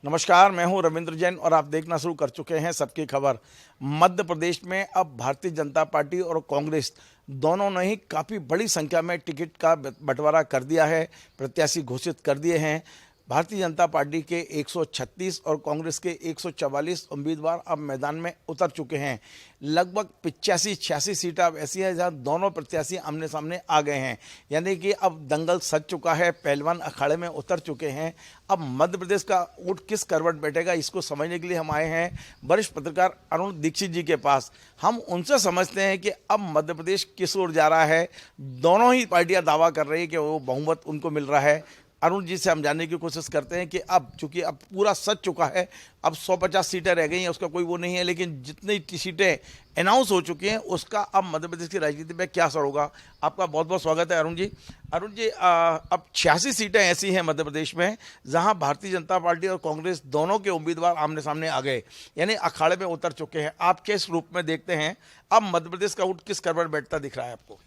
नमस्कार, मैं हूं रविंद्र जैन और आप देखना शुरू कर चुके हैं सबकी खबर। मध्य प्रदेश में अब भारतीय जनता पार्टी और कांग्रेस दोनों ने ही काफ़ी बड़ी संख्या में टिकट का बंटवारा कर दिया है, प्रत्याशी घोषित कर दिए हैं। भारतीय जनता पार्टी के 136 और कांग्रेस के 144 उम्मीदवार अब मैदान में उतर चुके हैं। लगभग 85-86 सीटें अब ऐसी हैं जहां दोनों प्रत्याशी आमने सामने आ गए हैं, यानी कि अब दंगल सज चुका है, पहलवान अखाड़े में उतर चुके हैं। अब मध्य प्रदेश का ऊँट किस करवट बैठेगा, इसको समझने के लिए हम आए हैं वरिष्ठ पत्रकार अरुण दीक्षित जी के पास। हम उनसे समझते हैं कि अब मध्य प्रदेश किस ओर जा रहा है। दोनों ही पार्टियां दावा कर रही है कि वो बहुमत उनको मिल रहा है। अरुण जी से हम जानने की कोशिश करते हैं कि अब चूंकि अब पूरा सच चुका है, अब 150 सीटें रह गई हैं, उसका कोई वो नहीं है, लेकिन जितनी सीटें अनाउंस हो चुकी हैं उसका अब मध्य प्रदेश की राजनीति में क्या असर होगा। आपका बहुत बहुत स्वागत है अरुण जी। अरुण जी, अब 86 सीटें ऐसी हैं मध्य प्रदेश में जहां भारतीय जनता पार्टी और कांग्रेस दोनों के उम्मीदवार आमने सामने आ गए, यानी अखाड़े में उतर चुके हैं। आप किस रूप में देखते हैं अब मध्य प्रदेश का ऊँट किस करवट बैठता दिख रहा है आपको?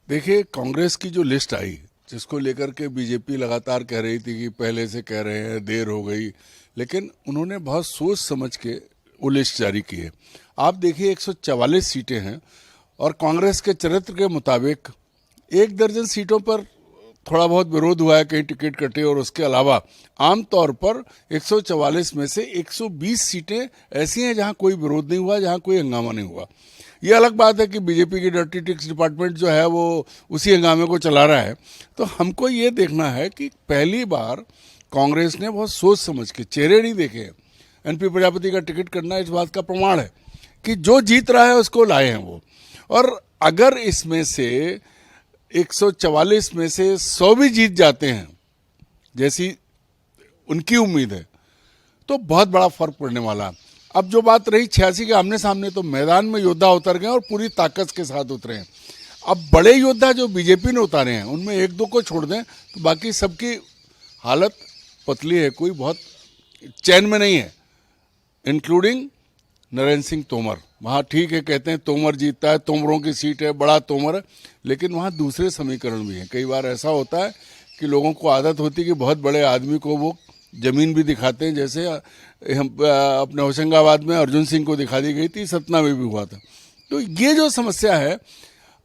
देखिए, कांग्रेस की जो लिस्ट आई, जिसको लेकर के बीजेपी लगातार कह रही थी कि पहले से कह रहे हैं, देर हो गई, लेकिन उन्होंने बहुत सोच समझ के वो लिस्ट जारी की है। आप देखिए, 144 सीटें हैं और कांग्रेस के चरित्र के मुताबिक 1 दर्जन सीटों पर थोड़ा बहुत विरोध हुआ है, कहीं टिकट कटे, और उसके अलावा आमतौर पर 144 में से 120 सीटें ऐसी हैं जहां कोई विरोध नहीं हुआ, जहां कोई हंगामा नहीं हुआ। ये अलग बात है कि बीजेपी की डर्टी टिक्स डिपार्टमेंट जो है वो उसी हंगामे को चला रहा है। तो हमको ये देखना है कि पहली बार कांग्रेस ने बहुत सोच समझ के, चेहरे नहीं देखे, एनपी प्रजापति का टिकट करना इस बात का प्रमाण है कि जो जीत रहा है उसको लाए हैं वो। और अगर इसमें से 144 में से 100 भी जीत जाते हैं जैसी उनकी उम्मीद है, तो बहुत बड़ा फर्क पड़ने वाला है। अब जो बात रही 86 के आमने सामने, तो मैदान में योद्धा उतर गए और पूरी ताकत के साथ उतरे हैं। अब बड़े योद्धा जो बीजेपी ने उतारे हैं उनमें 1-2 को छोड़ दें तो बाकी सबकी हालत पतली है, कोई बहुत चैन में नहीं है, इंक्लूडिंग नरेंद्र सिंह तोमर। वहाँ ठीक है, कहते हैं तोमर जीतता है, तोमरों की सीट है, बड़ा तोमर है, लेकिन वहाँ दूसरे समीकरण भी हैं। कई बार ऐसा होता है कि लोगों को आदत होती है कि बहुत बड़े आदमी को वो जमीन भी दिखाते हैं, जैसे हम अपने होशंगाबाद में अर्जुन सिंह को दिखा दी गई थी, सतना में भी हुआ था। तो ये जो समस्या है,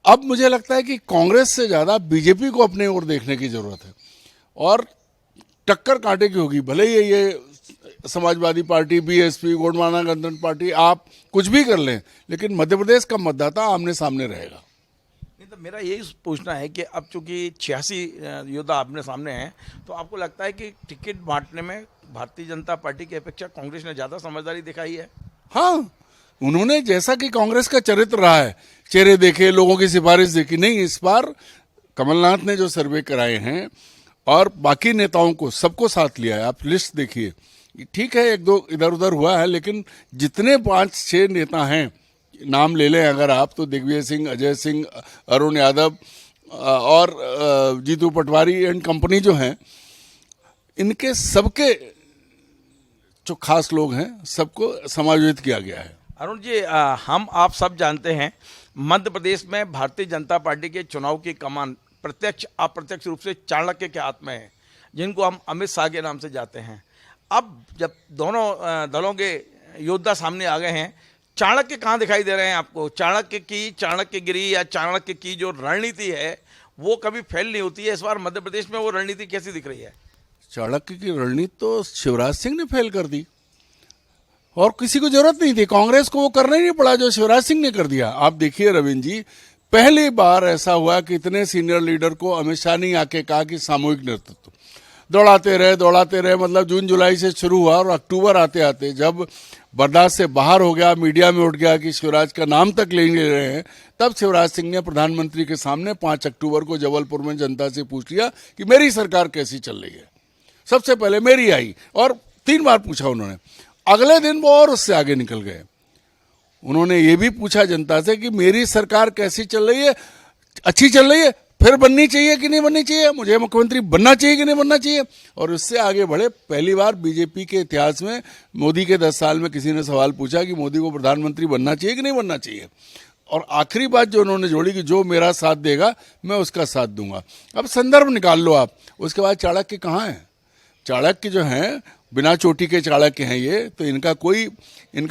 अब मुझे लगता है कि कांग्रेस से ज़्यादा बीजेपी को अपने ओर देखने की ज़रूरत है और टक्कर कांटे की होगी। भले ही ये समाजवादी पार्टी, बीएसपी, गोंडवाना गणतंत्र पार्टी, आप कुछ भी कर लें, लेकिन मध्य प्रदेश का मतदाता आमने सामने रहेगा। तो मेरा यही पूछना है कि अब चूंकि 86 योद्धा आमने सामने हैं, तो आपको लगता है कि टिकट बांटने में भारतीय जनता पार्टी की अपेक्षा कांग्रेस ने ज़्यादा समझदारी दिखाई है? हाँ, उन्होंने, जैसा कि कांग्रेस का चरित्र रहा है, चेहरे देखे, लोगों की सिफारिश देखी। नहीं, इस बार कमलनाथ ने जो सर्वे कराए हैं और बाकी नेताओं को सबको साथ लिया है। आप लिस्ट देखिए, ठीक है 1-2 इधर उधर हुआ है, लेकिन जितने 5-6 नेता हैं, नाम ले लें अगर आप, तो दिग्विजय सिंह, अजय सिंह, अरुण यादव और जीतू पटवारी एंड कंपनी जो हैं, इनके सबके जो खास लोग हैं सबको समायोजित किया गया है। अरुण जी, हम आप सब जानते हैं मध्य प्रदेश में भारतीय जनता पार्टी के चुनाव की कमान प्रत्यक्ष अप्रत्यक्ष रूप से चाणक्य के हाथ में है, जिनको हम अमित शाह के नाम से जाते हैं। अब जब दोनों दलों के योद्धा सामने आ गए हैं, चाणक्य कहाँ दिखाई दे रहे हैं आपको? चाणक्यगिरी या चाणक्य की जो रणनीति है वो कभी फेल नहीं होती है। इस बार मध्य प्रदेश में वो रणनीति कैसी दिख रही है? चाणक्य की रणनीति तो शिवराज सिंह ने फेल कर दी और किसी को जरूरत नहीं थी, कांग्रेस को वो करना ही नहीं पड़ा जो शिवराज सिंह ने कर दिया। आप देखिए रविंद्र जी, पहली बार ऐसा हुआ कि इतने सीनियर लीडर को अमित शाह ने आके कहा कि सामूहिक नेतृत्व। दौड़ाते रहे, मतलब जून जुलाई से शुरू हुआ और अक्टूबर आते आते जब बर्दाश्त से बाहर हो गया, मीडिया में उठ गया कि शिवराज का नाम तक ले रहे हैं, तब शिवराज सिंह ने प्रधानमंत्री के सामने 5 अक्टूबर को जबलपुर में जनता से पूछ लिया कि मेरी सरकार कैसी चल रही है। सबसे पहले मेरी आई और 3 बार पूछा उन्होंने। अगले दिन वो और उससे आगे निकल गए, उन्होंने ये भी पूछा जनता से कि मेरी सरकार कैसी चल रही है, अच्छी चल रही है, फिर बननी चाहिए कि नहीं बननी चाहिए, मुझे मुख्यमंत्री बनना चाहिए कि नहीं बनना चाहिए, और उससे आगे बढ़े। पहली बार बीजेपी के इतिहास में मोदी के 10 साल में किसी ने सवाल पूछा कि मोदी को प्रधानमंत्री बनना चाहिए कि नहीं बनना चाहिए, और आखिरी बात जो उन्होंने जोड़ी कि जो मेरा साथ देगा मैं उसका साथ दूंगा। अब संदर्भ निकाल लो आप, उसके बाद चाणक्य कहाँ है? चाणक्य जो हैं बिना चोटी के चाणक्य हैं ये, तो इनका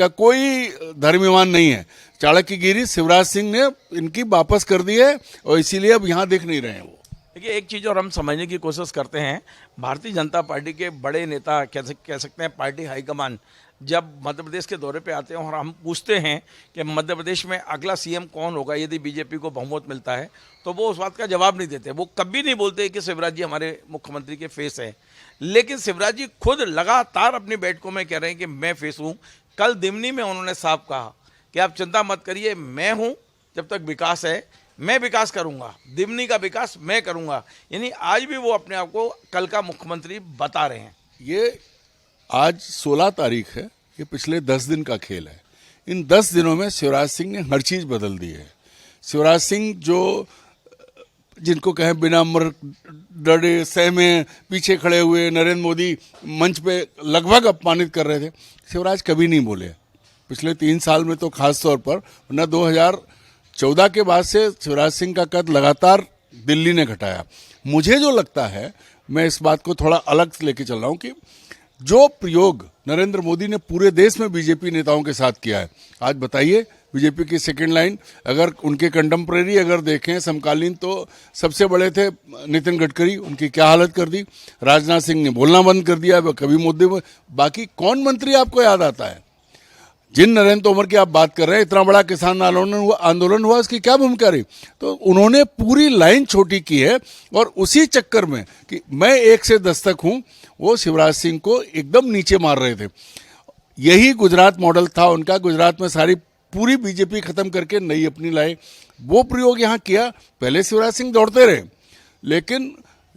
कोई धर्म ईमान नहीं है। चाणक्यगिरी शिवराज सिंह ने इनकी वापस कर दी है और इसीलिए अब यहाँ दिख नहीं रहे हैं वो। देखिए, एक चीज़ और हम समझने की कोशिश करते हैं, भारतीय जनता पार्टी के बड़े नेता कह सकते हैं, पार्टी हाईकमान जब मध्य प्रदेश के दौरे पे आते हैं और हम पूछते हैं कि मध्य प्रदेश में अगला सीएम कौन होगा यदि बीजेपी को बहुमत मिलता है, तो वो उस बात का जवाब नहीं देते। वो कभी नहीं बोलते कि शिवराज जी हमारे मुख्यमंत्री के फेस हैं, लेकिन शिवराज जी खुद लगातार अपनी बैठकों में कह रहे हैं कि मैं फेस हूँ। कल दिमनी में उन्होंने साफ कहा कि आप चिंता मत करिए, मैं हूँ, जब तक विकास है मैं विकास करूंगा, दिमनी का विकास मैं करूंगा। यानी आज भी वो अपने आप को कल का मुख्यमंत्री बता रहे हैं। ये आज 16 तारीख है, ये पिछले 10 दिन का खेल है। इन 10 दिनों में शिवराज सिंह ने हर चीज बदल दी है। शिवराज सिंह जो जिनको कहें बिना डरे सहमे पीछे खड़े हुए नरेंद्र मोदी मंच पे लगभग अपमानित कर रहे थे, शिवराज कभी नहीं बोले पिछले 3 साल में, तो खास तौर पर न 2014 के बाद से शिवराज सिंह का कद लगातार दिल्ली ने घटाया। मुझे जो लगता है, मैं इस बात को थोड़ा अलग लेके चल रहा हूं कि जो प्रयोग नरेंद्र मोदी ने पूरे देश में बीजेपी नेताओं के साथ किया है, आज बताइए बीजेपी की सेकंड लाइन अगर उनके कंटेम्प्रेरी अगर देखें समकालीन, तो सबसे बड़े थे नितिन गडकरी, उनकी क्या हालत कर दी। राजनाथ सिंह ने बोलना बंद कर दिया, कभी मुद्दे में। बाकी कौन मंत्री आपको याद आता है? जिन नरेंद्र तोमर की आप बात कर रहे हैं, इतना बड़ा किसान आंदोलन हुआ, उसकी क्या भूमिका रही? तो उन्होंने पूरी लाइन छोटी की है और उसी चक्कर में कि मैं 1 से 10 तक हूं, वो शिवराज सिंह को एकदम नीचे मार रहे थे। यही गुजरात मॉडल था उनका, गुजरात में सारी पूरी बीजेपी खत्म करके नई अपनी लाए, वो प्रयोग यहाँ किया। पहले शिवराज सिंह दौड़ते रहे, लेकिन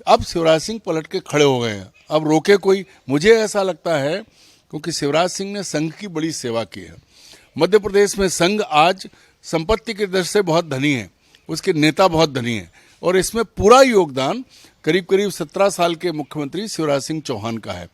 अब शिवराज सिंह पलट के खड़े हो गए हैं, अब रोके कोई? मुझे ऐसा लगता है क्योंकि शिवराज सिंह ने संघ की बड़ी सेवा की है। मध्य प्रदेश में संघ आज संपत्ति की दृष्टि से बहुत धनी है, उसके नेता बहुत धनी है, और इसमें पूरा योगदान करीब करीब 17 साल के मुख्यमंत्री शिवराज सिंह चौहान का है।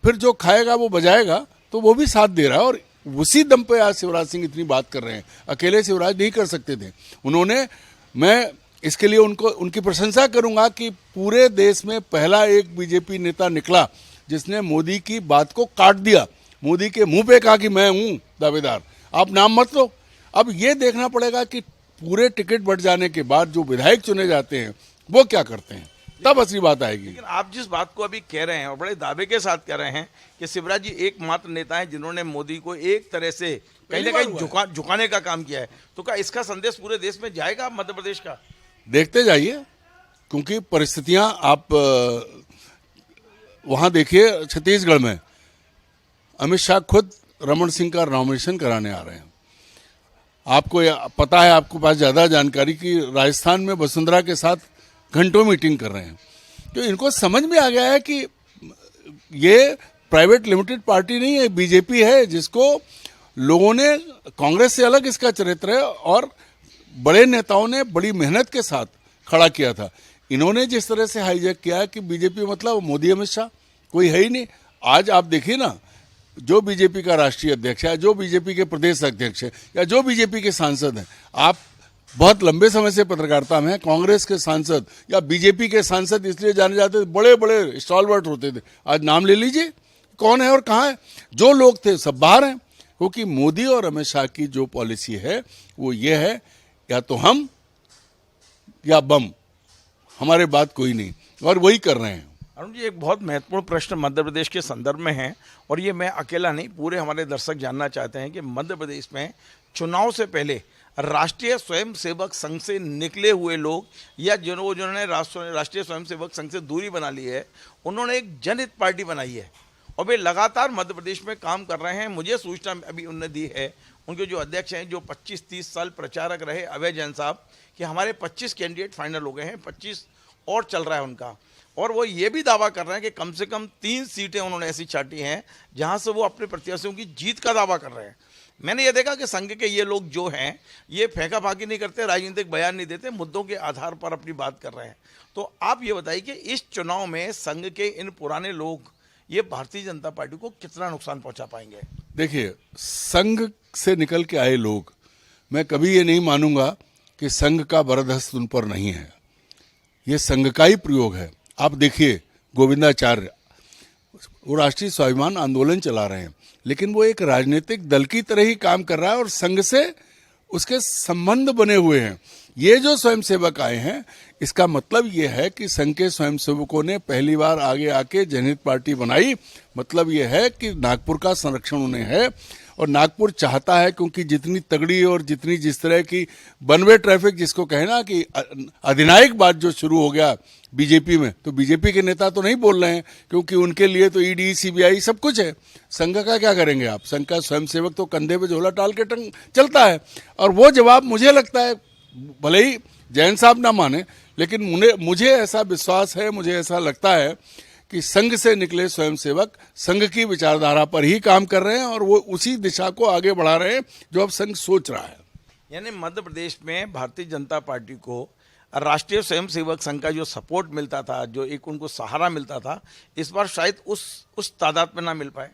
फिर जो खाएगा वो बजाएगा, तो वो भी साथ दे रहा है, और उसी दम पे आज शिवराज सिंह इतनी बात कर रहे हैं। अकेले शिवराज नहीं कर सकते थे उन्होंने। मैं इसके लिए उनकी प्रशंसा करूंगा कि पूरे देश में पहला एक बीजेपी नेता निकला जिसने मोदी की बात को काट दिया, मोदी के मुंह पे कहा कि मैं हूं दावेदार, आप नाम मत लो। अब ये देखना पड़ेगा कि पूरे टिकट बंट जाने के बाद जो विधायक चुने जाते हैं वो क्या करते हैं, तब असली बात आएगी। लेकिन आप जिस बात को अभी कह रहे हैं और बड़े दावे के साथ कह रहे हैं कि शिवराज जी एकमात्र नेता हैं जिन्होंने मोदी को एक तरह से कहीं ना कहीं झुकाने का काम किया है, तो क्या इसका संदेश पूरे देश में जाएगा मध्य प्रदेश का? देखते जाइए, क्योंकि परिस्थितियां आप वहां देखिए, छत्तीसगढ़ में अमित शाह खुद रमन सिंह का नॉमिनेशन कराने आ रहे हैं। आपको पता है, आपके पास ज्यादा जानकारी की राजस्थान में वसुंधरा के साथ घंटों मीटिंग कर रहे हैं। तो इनको समझ में आ गया है कि ये प्राइवेट लिमिटेड पार्टी नहीं है, बीजेपी है, जिसको लोगों ने, कांग्रेस से अलग इसका चरित्र है और बड़े नेताओं ने बड़ी मेहनत के साथ खड़ा किया था। इन्होंने जिस तरह से हाईजैक किया है कि बीजेपी मतलब मोदी अमित शाह कोई है ही नहीं। आज आप देखिए ना, जो बीजेपी का राष्ट्रीय अध्यक्ष है, जो बीजेपी के प्रदेश अध्यक्ष है, या जो बीजेपी के सांसद हैं, आप बहुत लंबे समय से पत्रकारिता में कांग्रेस के सांसद या बीजेपी के सांसद इसलिए जाने जाते थे, बड़े बड़े स्टॉलवर्ट होते थे। आज नाम ले लीजिए, कौन है और कहाँ है? जो लोग थे सब बाहर हैं, क्योंकि मोदी और अमित शाह की जो पॉलिसी है वो ये है, या तो हम या बम, हमारे बात कोई नहीं, और वही कर रहे हैं। अरुण जी, एक बहुत महत्वपूर्ण प्रश्न मध्य प्रदेश के संदर्भ में है, और ये मैं अकेला नहीं, पूरे हमारे दर्शक जानना चाहते हैं कि मध्य प्रदेश में चुनाव से पहले राष्ट्रीय स्वयंसेवक संघ से निकले हुए लोग या जिन्होंने राष्ट्रीय स्वयंसेवक संघ से दूरी बना ली है, उन्होंने एक जनहित पार्टी बनाई है और वे लगातार मध्य प्रदेश में काम कर रहे हैं। मुझे सूचना अभी उन्होंने दी है, उनके जो अध्यक्ष हैं, जो 25-30 साल प्रचारक रहे, अभय जैन साहब, कि हमारे 25 कैंडिडेट फाइनल हो गए हैं, 25 और चल रहा है उनका। और वो ये भी दावा कर रहे हैं कि कम से कम 3 सीटें उन्होंने ऐसी छाटी हैं जहां से वो अपने प्रत्याशियों की जीत का दावा कर रहे हैं। मैंने ये देखा कि संघ के ये लोग जो हैं, ये फेंका फाकी नहीं करते, राजनीतिक बयान नहीं देते, मुद्दों के आधार पर अपनी बात कर रहे हैं। तो आप ये बताइए कि इस चुनाव में संघ के इन पुराने लोग ये भारतीय जनता पार्टी को कितना नुकसान पहुंचा पाएंगे? देखिए, संघ से निकल के आए लोग, मैं कभी ये नहीं मानूंगा कि संघ का वरदहस्त उन पर नहीं है। ये संघ का ही प्रयोग है। आप देखिए, गोविंदाचार्य वो राष्ट्रीय स्वाभिमान आंदोलन चला रहे हैं, लेकिन वो एक राजनीतिक दल की तरह ही काम कर रहा है और संघ से उसके संबंध बने हुए हैं। ये जो स्वयंसेवक आए हैं, इसका मतलब ये है कि संघ के स्वयंसेवकों ने पहली बार आगे आके जनहित पार्टी बनाई। मतलब ये है कि नागपुर का संरक्षण उन्हें है और नागपुर चाहता है, क्योंकि जितनी तगड़ी और जितनी जिस तरह की वन वे ट्रैफिक जिसको कहना कि अधिनायक बात जो शुरू हो गया बीजेपी में, तो बीजेपी के नेता तो नहीं बोल रहे हैं, क्योंकि उनके लिए तो ईडी सीबीआई सब कुछ है। संघ का क्या करेंगे आप? संघ का स्वयंसेवक तो कंधे पे झोला टाल के चलता है। और वो जवाब मुझे लगता है, भले ही जैन साहब ना माने, लेकिन मुझे ऐसा विश्वास है, मुझे ऐसा लगता है कि संघ से निकले स्वयंसेवक संघ की विचारधारा पर ही काम कर रहे हैं और वो उसी दिशा को आगे बढ़ा रहे हैं जो अब संघ सोच रहा है। यानी मध्य प्रदेश में भारतीय जनता पार्टी को राष्ट्रीय स्वयंसेवक संघ का जो सपोर्ट मिलता था, जो एक उनको सहारा मिलता था, इस बार शायद उस तादाद में ना मिल पाए।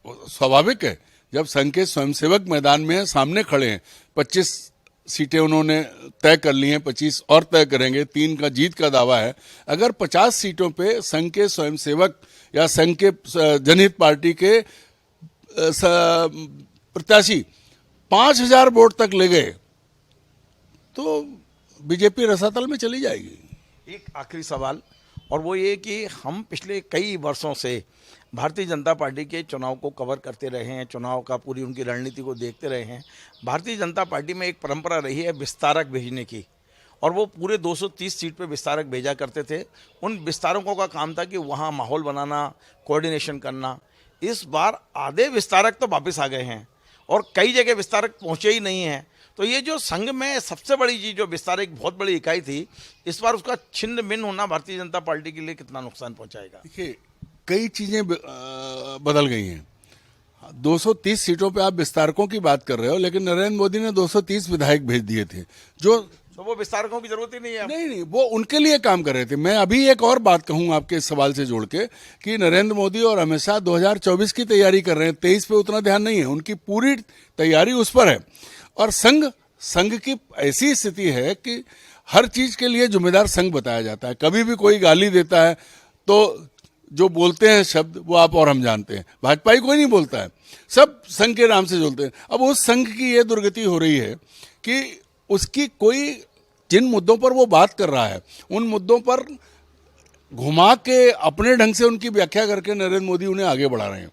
स्वाभाविक है, जब संघ के स्वयंसेवक मैदान में सामने खड़े हैं, 25 सीटें उन्होंने तय कर ली हैं, 25 और तय करेंगे, 3 का जीत का दावा है। अगर 50 सीटों पे संघ के स्वयंसेवक या संघ के जनहित पार्टी के प्रत्याशी 5000 वोट तक ले गए तो बीजेपी रसातल में चली जाएगी। एक आखिरी सवाल, और वो ये कि हम पिछले कई वर्षों से भारतीय जनता पार्टी के चुनाव को कवर करते रहे हैं, चुनाव का पूरी उनकी रणनीति को देखते रहे हैं। भारतीय जनता पार्टी में एक परंपरा रही है विस्तारक भेजने की, और वो पूरे 230 सीट पे विस्तारक भेजा करते थे। उन विस्तारकों का काम था कि वहाँ माहौल बनाना, कोऑर्डिनेशन करना। इस बार आधे विस्तारक तो वापस आ गए हैं और कई जगह विस्तारक पहुँचे ही नहीं हैं। तो ये जो संघ में सबसे बड़ी चीज़, जो विस्तारक बहुत बड़ी इकाई थी, इस बार उसका छिन्न भिन्न होना भारतीय जनता पार्टी के लिए कितना नुकसान पहुँचाएगा? देखिए, कई चीजें बदल गई हैं। 230 सीटों पे आप विस्तारकों की बात कर रहे हो, लेकिन नरेंद्र मोदी ने 230 विधायक भेज दिए थे, जो तो वो विस्तारकों की जरूरत ही नहीं है। नहीं, वो उनके लिए काम कर रहे थे। मैं अभी एक और बात कहूं आपके इस सवाल से जोड़ के कि नरेंद्र मोदी और अमित शाह 2024 की तैयारी कर रहे हैं। 23 पे उतना ध्यान नहीं है, उनकी पूरी तैयारी उस पर है। और संघ की ऐसी स्थिति है कि हर चीज के लिए जिम्मेदार संघ बताया जाता है। कभी भी कोई गाली देता है तो जो बोलते हैं शब्द वो आप और हम जानते हैं, भाजपा ही कोई नहीं बोलता है, सब संघ के नाम से बोलते हैं। अब उस संघ की ये दुर्गति हो रही है कि उसकी कोई, जिन मुद्दों पर वो बात कर रहा है, उन मुद्दों पर घुमा के अपने ढंग से उनकी व्याख्या करके नरेंद्र मोदी उन्हें आगे बढ़ा रहे हैं।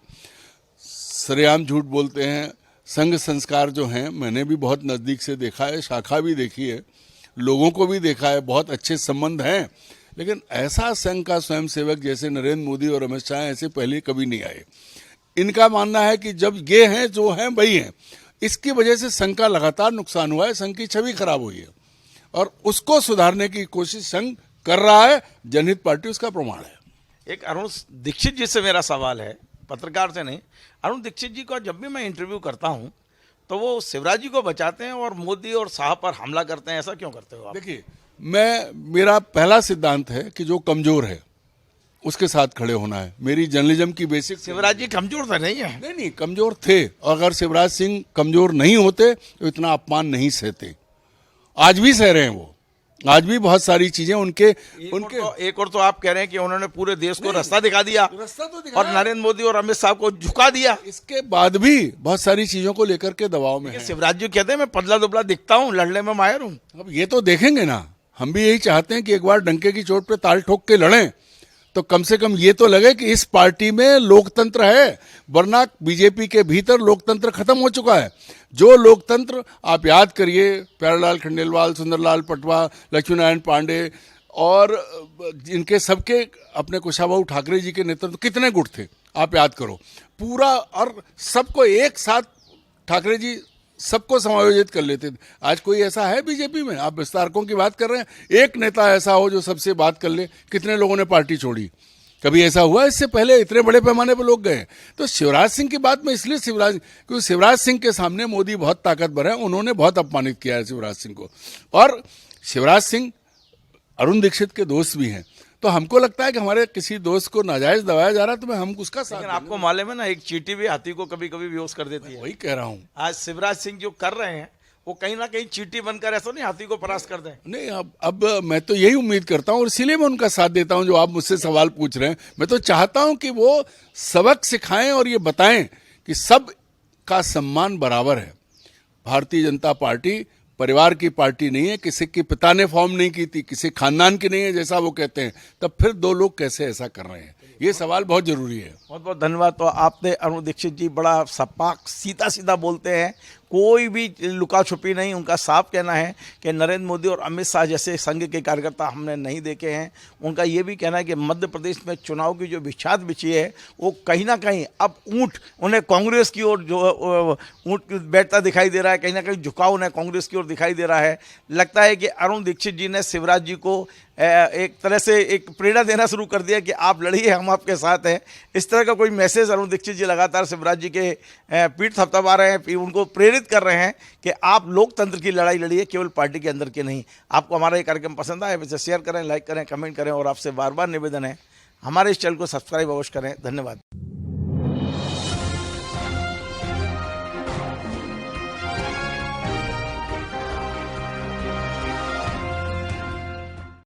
सरेआम झूठ बोलते हैं। संघ संस्कार जो हैं, मैंने भी बहुत नज़दीक से देखा है, शाखा भी देखी है, लोगों को भी देखा है, बहुत अच्छे संबंध हैं। लेकिन ऐसा संघ का स्वयंसेवक जैसे नरेंद्र मोदी और अमित शाह ऐसे पहले कभी नहीं आए। इनका मानना है कि जब ये हैं जो हैं वही हैं। इसकी वजह से संघ का लगातार नुकसान हुआ है, संघ की छवि खराब हुई है और उसको सुधारने की कोशिश संघ कर रहा है। जनहित पार्टी उसका प्रमाण है। एक अरुण दीक्षित जी से मेरा सवाल है, पत्रकार से नहीं। अरुण दीक्षित जी को जब भी मैं इंटरव्यू करता हूं तो वो शिवराज जी को बचाते हैं और मोदी और शाह पर हमला करते हैं। ऐसा क्यों करते हो आप? देखिए, मेरा पहला सिद्धांत है कि जो कमजोर है उसके साथ खड़े होना है। मेरी जर्नलिज्म की बेसिक। शिवराज जी कमजोर तो नहीं है? नहीं, कमजोर थे। और अगर शिवराज सिंह कमजोर नहीं होते तो इतना अपमान नहीं सहते। आज भी सह रहे हैं वो, आज भी बहुत सारी चीजें उनके एक और तो आप कह रहे हैं कि उन्होंने पूरे देश को रास्ता दिखा दिया, रास्ता तो दिखाया, और नरेंद्र मोदी और अमित शाह को झुका दिया। इसके बाद भी बहुत सारी चीजों को लेकर के दबाव में है। शिवराज जी कहते हैं मैं पतला दुबला दिखता हूँ, लड़ने में माहिर हूँ। अब ये तो देखेंगे ना, हम भी यही चाहते हैं कि एक बार डंके की चोट पे ताल ठोक के लड़ें, तो कम से कम ये तो लगे कि इस पार्टी में लोकतंत्र है। वरना बीजेपी के भीतर लोकतंत्र खत्म हो चुका है। जो लोकतंत्र आप याद करिए, प्यारेलाल खंडेलवाल, सुंदरलाल पटवा, लक्ष्मी नारायण पांडे और इनके सबके अपने कुशाभाऊ ठाकरे जी के नेतृत्व कितने गुट थे आप याद करो पूरा, और सबको एक साथ ठाकरे जी सबको समायोजित कर लेते थे। आज कोई ऐसा है बीजेपी में? आप विस्तारकों की बात कर रहे हैं, एक नेता ऐसा हो जो सबसे बात कर ले। कितने लोगों ने पार्टी छोड़ी? कभी ऐसा हुआ? इससे पहले इतने बड़े पैमाने पर लोग गए। तो शिवराज सिंह की बात में इसलिए क्योंकि शिवराज सिंह के सामने मोदी बहुत ताकतवर है, उन्होंने बहुत अपमानित किया है शिवराज सिंह को। और शिवराज सिंह अरुण दीक्षित के दोस्त भी हैं, तो हमको लगता है कि हमारे किसी दोस्त को नाजायज दबाया जा रहा है तो हम उसका साथ। लेकिन आपको मालूम है ना, एक चींटी भी हाथी को कभी कभी बेहोश कर देती है। वही कह रहा हूँ। आज शिवराज सिंह जो कर रहे हैं वो कहीं ना कहीं चींटी बनकर ऐसा नहीं हाथी को परास्त कर दें? नहीं, अब मैं तो यही उम्मीद करता हूं और इसीलिए मैं उनका साथ देता हूं जो आप मुझसे सवाल पूछ रहे हैं। मैं तो चाहता हूं कि वो सबक सिखाएं और ये बताएं कि सब का सम्मान बराबर है। भारतीय जनता पार्टी परिवार की पार्टी नहीं है, किसी के पिता ने फॉर्म नहीं की थी, किसी खानदान की नहीं है जैसा वो कहते हैं, तब फिर दो लोग कैसे ऐसा कर रहे हैं, ये सवाल बहुत जरूरी है। बहुत बहुत धन्यवाद। तो आपने अरुण दीक्षित जी बड़ा सपाक सीधा सीधा बोलते हैं, कोई भी लुका छुपी नहीं। उनका साफ कहना है कि नरेंद्र मोदी और अमित शाह जैसे संघ के कार्यकर्ता हमने नहीं देखे हैं। उनका ये भी कहना है कि मध्य प्रदेश में चुनाव की जो बिछाद बिछी है वो कहीं ना कहीं अब ऊँट उन्हें कांग्रेस की ओर जो ऊँट बैठता दिखाई दे रहा है, कहीं ना कहीं झुकाव उन्हें कांग्रेस की ओर दिखाई दे रहा है। लगता है कि अरुण दीक्षित जी ने शिवराज जी को एक तरह से एक प्रेरणा देना शुरू कर दिया कि आप लड़िए, हम आपके साथ हैं। इस तरह का कोई मैसेज अरुण दीक्षित जी लगातार शिवराज जी के पीठ थपथपा रहे हैं, उनको प्रेरित कर रहे हैं कि आप लोकतंत्र की लड़ाई लड़िए, केवल पार्टी के अंदर की नहीं। आपको हमारा ये कार्यक्रम पसंद आए वैसे शेयर करें, लाइक करें, कमेंट करें और आपसे बार बार निवेदन है हमारे इस चैनल को सब्सक्राइब अवश्य करें। धन्यवाद।